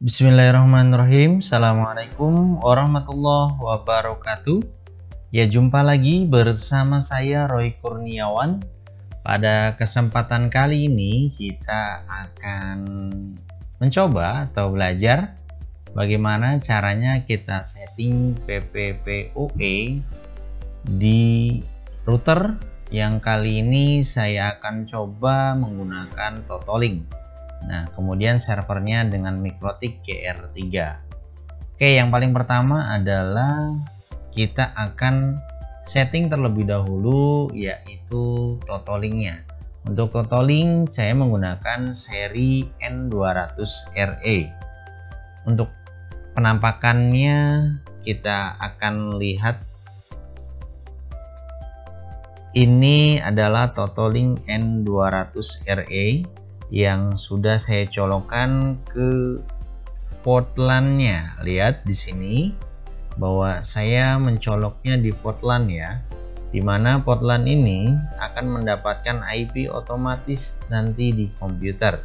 Bismillahirrahmanirrahim. Assalamualaikum warahmatullahi wabarakatuh. Ya, jumpa lagi bersama saya Roy Kurniawan. Pada kesempatan kali ini kita akan mencoba atau belajar bagaimana caranya kita setting PPPoE di router yang kali ini saya akan coba menggunakan Totalink. Nah, kemudian servernya dengan MikroTik GR3. Oke, yang paling pertama adalah kita akan setting terlebih dahulu yaitu Totalinknya. Untuk Totalink saya menggunakan seri N200RE. Untuk penampakannya kita akan lihat ini adalah Totalink N200RE yang sudah saya colokkan ke port LAN-nya. Lihat di sini bahwa saya mencoloknya di port LAN ya, dimana port LAN ini akan mendapatkan IP otomatis nanti di komputer.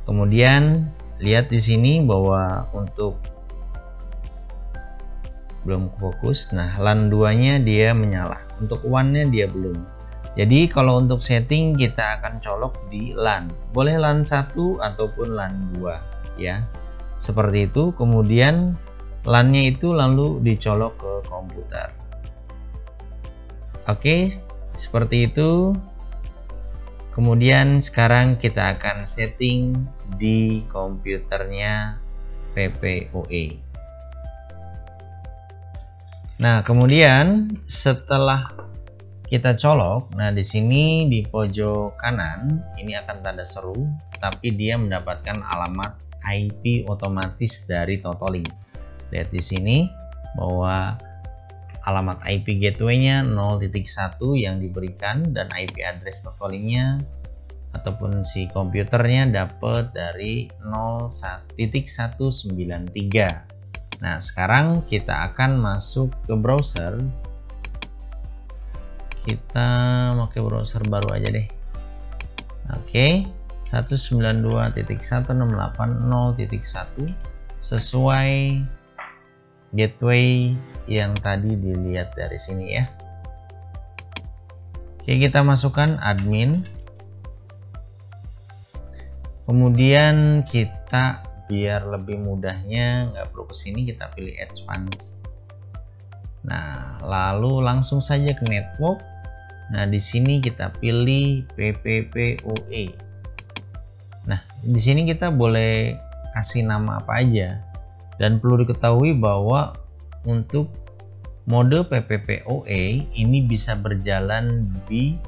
Kemudian lihat di sini bahwa untuk belum fokus. Nah, LAN 2-nya dia menyala, untuk WAN-nya dia belum. Jadi kalau untuk setting kita akan colok di LAN, boleh LAN 1 ataupun LAN 2 ya, seperti itu. Kemudian LAN-nya itu lalu dicolok ke komputer. Oke, seperti itu. Kemudian sekarang kita akan setting di komputernya PPoE. Nah, kemudian setelah kita colok, nah di sini di pojok kanan ini akan tanda seru, tapi dia mendapatkan alamat IP otomatis dari Totalink. Lihat di sini bahwa alamat IP gateway-nya 0.1 yang diberikan, dan IP address Totalink-nya ataupun si komputernya dapat dari 0.193. Nah, sekarang kita akan masuk ke browser. Kita pakai browser baru aja deh. Oke, 192.168.0.1 sesuai gateway yang tadi dilihat dari sini ya. Oke, kita masukkan admin. Kemudian kita biar lebih mudahnya nggak perlu kesini, kita pilih advance. Nah, lalu langsung saja ke network. Nah, di sini kita pilih PPPoE. Nah, di sini kita boleh kasih nama apa aja. Dan perlu diketahui bahwa untuk mode PPPoE ini bisa berjalan di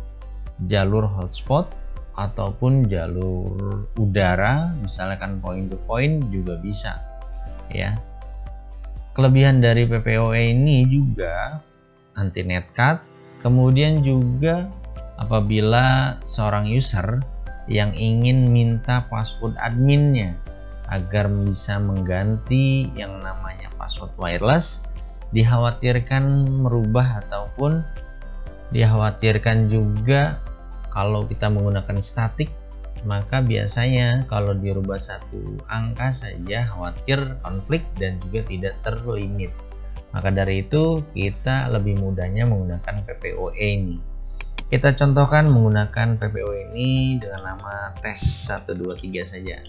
jalur hotspot ataupun jalur udara, misalkan point to point juga bisa ya. Kelebihan dari PPoE ini juga anti netcut. Kemudian juga apabila seorang user yang ingin minta password adminnya agar bisa mengganti yang namanya password wireless, dikhawatirkan merubah ataupun dikhawatirkan juga kalau kita menggunakan statik, maka biasanya kalau dirubah satu angka saja khawatir konflik dan juga tidak terlimit. Maka dari itu kita lebih mudahnya menggunakan PPoE ini. Kita contohkan menggunakan PPoE ini dengan nama tes 123 saja.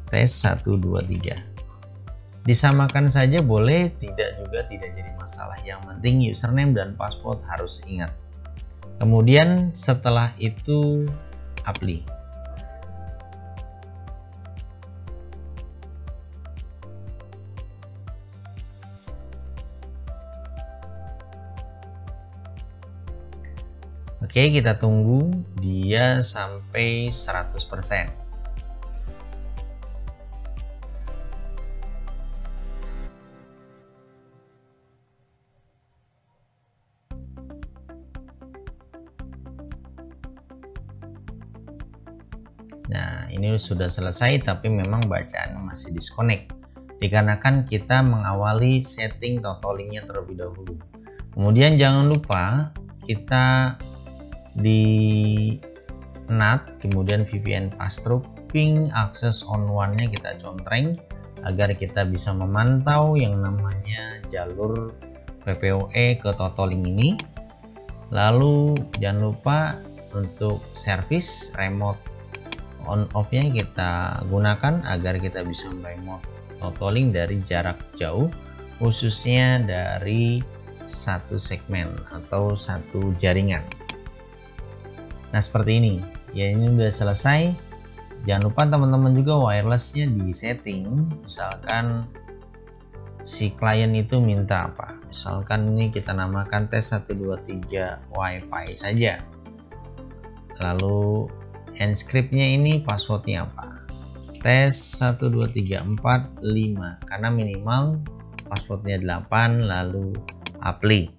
Tes 123. Disamakan saja boleh, tidak juga tidak jadi masalah. Yang penting username dan password harus ingat. Kemudian setelah itu apply. Oke, kita tunggu dia sampai 100%. Nah, ini sudah selesai, tapi memang bacaan masih disconnect dikarenakan kita mengawali setting Totalink-nya terlebih dahulu. Kemudian jangan lupa kita di NAT, kemudian VPN Passthrough looping access on one-nya kita contreng agar kita bisa memantau yang namanya jalur PPOE ke Totoling ini. Lalu jangan lupa untuk service remote on off-nya kita gunakan agar kita bisa remote Totoling dari jarak jauh, khususnya dari satu segmen atau satu jaringan. Nah seperti ini ya, ini udah selesai. Jangan lupa teman-teman juga wirelessnya di setting, misalkan si klien itu minta apa, misalkan ini kita namakan tes 123 wifi saja, lalu endscriptnya ini passwordnya apa, tes 12345, karena minimal passwordnya 8, lalu apply.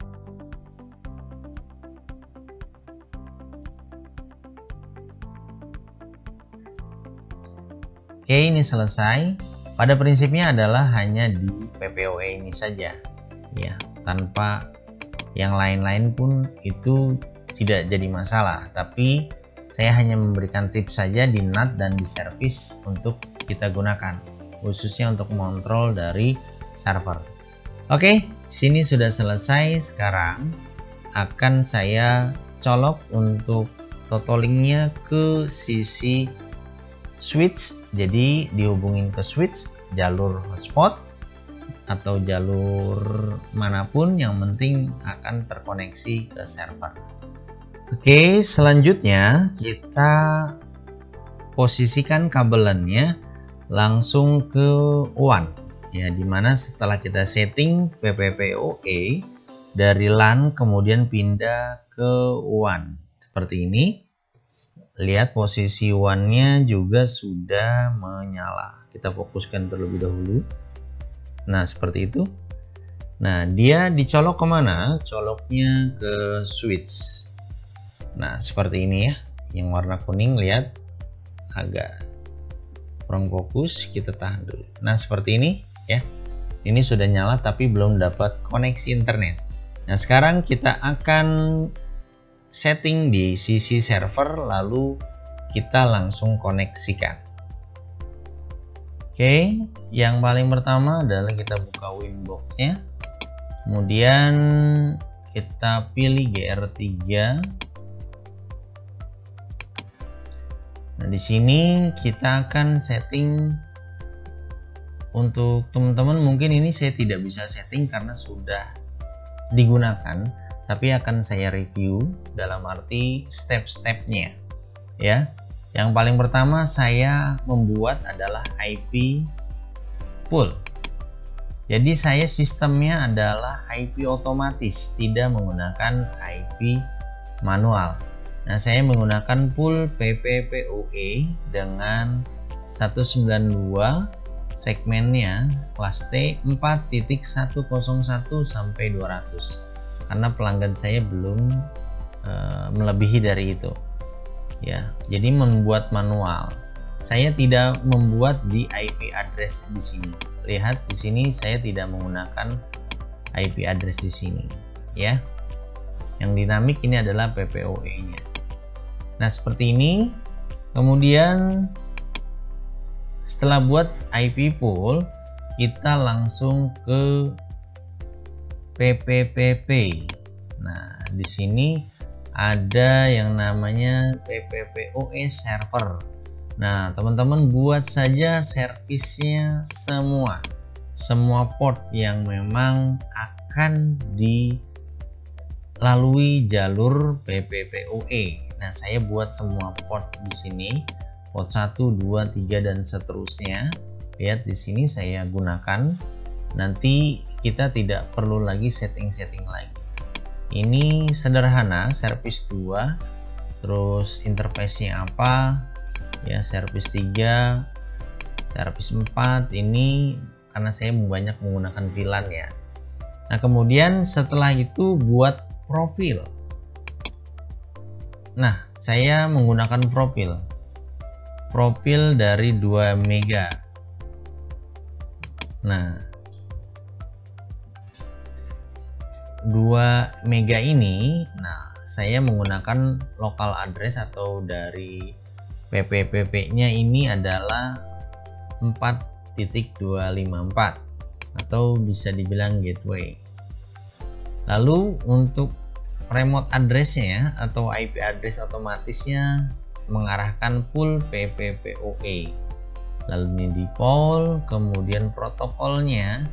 Oke, ini selesai. Pada prinsipnya adalah hanya di PPOE ini saja ya, tanpa yang lain-lain pun itu tidak jadi masalah, tapi saya hanya memberikan tips saja di NAT dan di service untuk kita gunakan, khususnya untuk mengontrol dari server. Oke, sini sudah selesai. Sekarang akan saya colok untuk Totolingnya ke sisi switch, jadi dihubungin ke switch jalur hotspot atau jalur manapun, yang penting akan terkoneksi ke server. Oke, selanjutnya kita posisikan kabelannya langsung ke WAN ya, dimana setelah kita setting PPPoE dari LAN kemudian pindah ke WAN seperti ini. Lihat posisi WAN-nya juga sudah menyala. Kita fokuskan terlebih dahulu. Nah seperti itu. Nah dia dicolok kemana? Coloknya ke switch. Nah seperti ini ya, yang warna kuning, lihat agak kurang fokus, kita tahan dulu. Nah seperti ini ya, ini sudah nyala tapi belum dapat koneksi internet. Nah sekarang kita akan setting di sisi server, lalu kita langsung koneksikan. Oke, yang paling pertama adalah kita buka Winbox-nya, kemudian kita pilih GR3. Nah di sini kita akan setting. Untuk teman-teman mungkin ini saya tidak bisa setting karena sudah digunakan, tapi akan saya review dalam arti step-stepnya ya. Yang paling pertama saya membuat adalah IP pool. Jadi saya sistemnya adalah IP otomatis, tidak menggunakan IP manual. Nah saya menggunakan pool PPPoE dengan 192 segmennya kelas T 4.101 sampai 200. Karena pelanggan saya belum melebihi dari itu ya, jadi membuat manual. Saya tidak membuat di IP address di sini. Lihat di sini saya tidak menggunakan IP address di sini ya. Yang dinamik ini adalah PPOE nya. Nah seperti ini. Kemudian setelah buat IP pool, kita langsung ke PPPP. Nah, di sini ada yang namanya PPPoE server. Nah, teman-teman buat saja servisnya semua port yang memang akan dilalui jalur PPPoE. Nah, saya buat semua port di sini, port 1, 2, 3 dan seterusnya. Lihat di sini saya gunakan. Nanti kita tidak perlu lagi setting-setting lagi. Ini sederhana, service 2, terus interface-nya apa ya, service 3, service 4. Ini karena saya banyak menggunakan VLAN ya. Nah kemudian setelah itu buat profil. Nah saya menggunakan profil dari 2 mega. Nah 2 mega ini, nah saya menggunakan local address atau dari PPPP-nya ini adalah 4.254 atau bisa dibilang gateway. Lalu untuk remote address-nya atau IP address otomatisnya mengarahkan pool PPPoE. Lalu ini default, kemudian protokolnya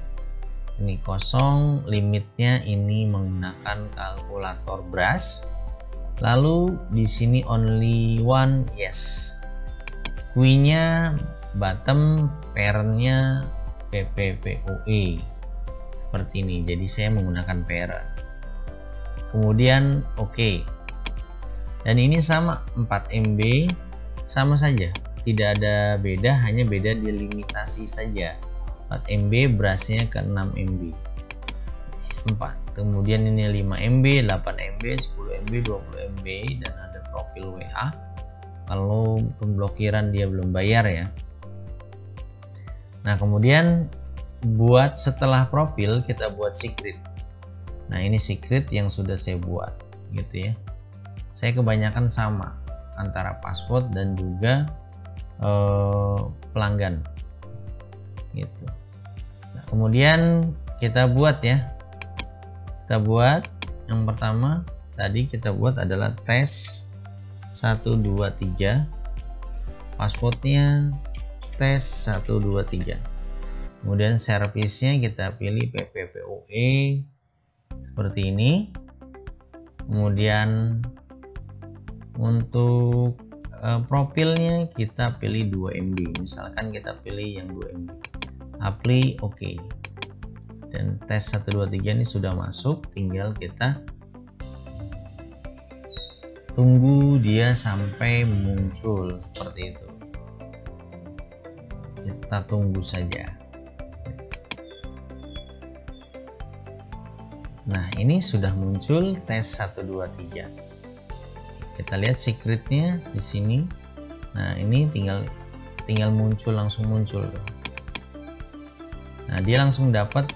ini kosong, limitnya ini menggunakan kalkulator brush. Lalu di sini only one yes. Queue-nya bottom, parent-nya PPPoE seperti ini. Jadi saya menggunakan parent. Kemudian oke. Dan ini sama 4 MB, sama saja. Tidak ada beda, hanya beda di limitasi saja. 4 MB brushnya ke 6 MB. 4. Kemudian ini 5 MB, 8 MB, 10 MB, 20 MB, dan ada profil WA. Kalau pemblokiran dia belum bayar ya. Nah, kemudian buat setelah profil kita buat secret. Nah, ini secret yang sudah saya buat gitu ya. Saya kebanyakan sama antara password dan juga pelanggan gitu. Nah, kemudian kita buat ya. Kita buat yang pertama tadi kita buat adalah tes 123, passwordnya tes 123. Kemudian servisnya kita pilih PPPoE seperti ini. Kemudian untuk profilnya kita pilih 2 MB, misalkan kita pilih yang 2 MB. Apply oke. Dan tes 123 ini sudah masuk, tinggal kita tunggu dia sampai muncul seperti itu. Kita tunggu saja. Nah, ini sudah muncul tes 123. Kita lihat secretnya di sini. Nah, ini tinggal muncul, langsung muncul. Nah, dia langsung dapat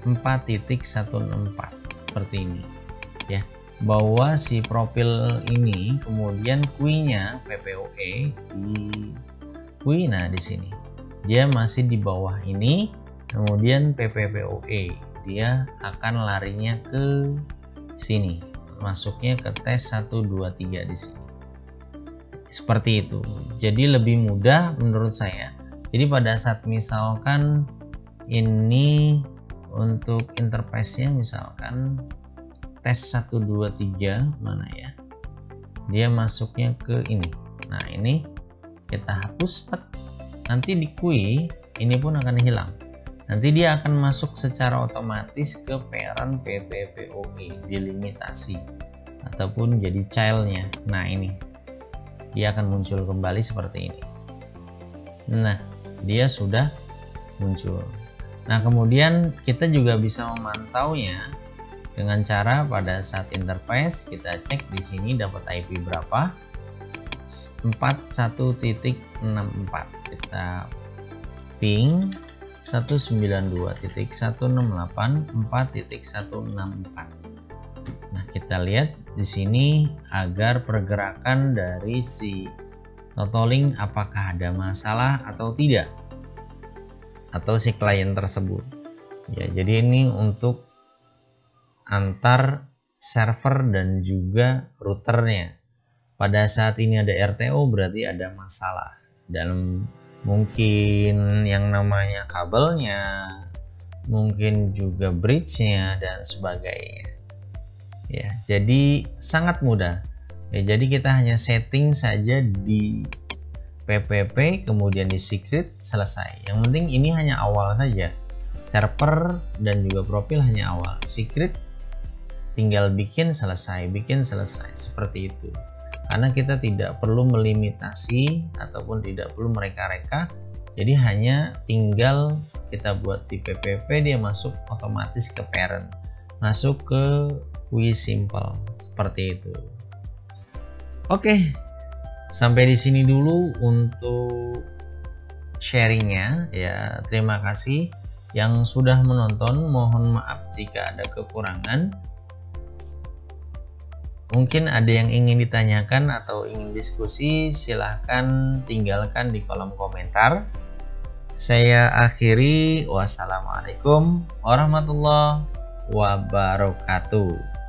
4.164 seperti ini ya, bahwa si profil ini kemudian queue-nya PPoE di queue. Nah, di sini dia masih di bawah ini, kemudian PPPoE dia akan larinya ke sini, masuknya ke tes 123 di sini. Seperti itu. Jadi lebih mudah menurut saya. Jadi pada saat misalkan ini untuk interface-nya misalkan tes 123 mana ya, dia masuknya ke ini. Nah, ini kita hapus, nanti di queue ini pun akan hilang. Nanti dia akan masuk secara otomatis ke parent PPPoE, dilimitasi ataupun jadi childnya. Nah, ini dia akan muncul kembali seperti ini. Nah, dia sudah muncul. Nah, kemudian kita juga bisa memantaunya dengan cara pada saat interface kita cek di sini dapat IP berapa, 41.64. Kita ping 192.168.4.164. Nah, kita lihat di sini agar pergerakan dari si Totalink apakah ada masalah atau tidak, atau si klien tersebut ya. Jadi ini untuk antar server dan juga routernya. Pada saat ini ada RTO berarti ada masalah dalam mungkin yang namanya kabelnya, mungkin juga bridge-nya dan sebagainya ya. Jadi sangat mudah ya. Jadi kita hanya setting saja di PPP, kemudian di secret, selesai. Yang penting ini hanya awal saja, server dan juga profil hanya awal, secret tinggal bikin selesai, seperti itu. Karena kita tidak perlu melimitasi ataupun tidak perlu mereka-reka, jadi hanya tinggal kita buat di PPP, dia masuk otomatis ke parent, masuk ke queue simple seperti itu. Oke. Sampai di sini dulu untuk sharingnya ya. Terima kasih yang sudah menonton. Mohon maaf jika ada kekurangan. Mungkin ada yang ingin ditanyakan atau ingin diskusi, silahkan tinggalkan di kolom komentar. Saya akhiri, wassalamualaikum warahmatullahi wabarakatuh.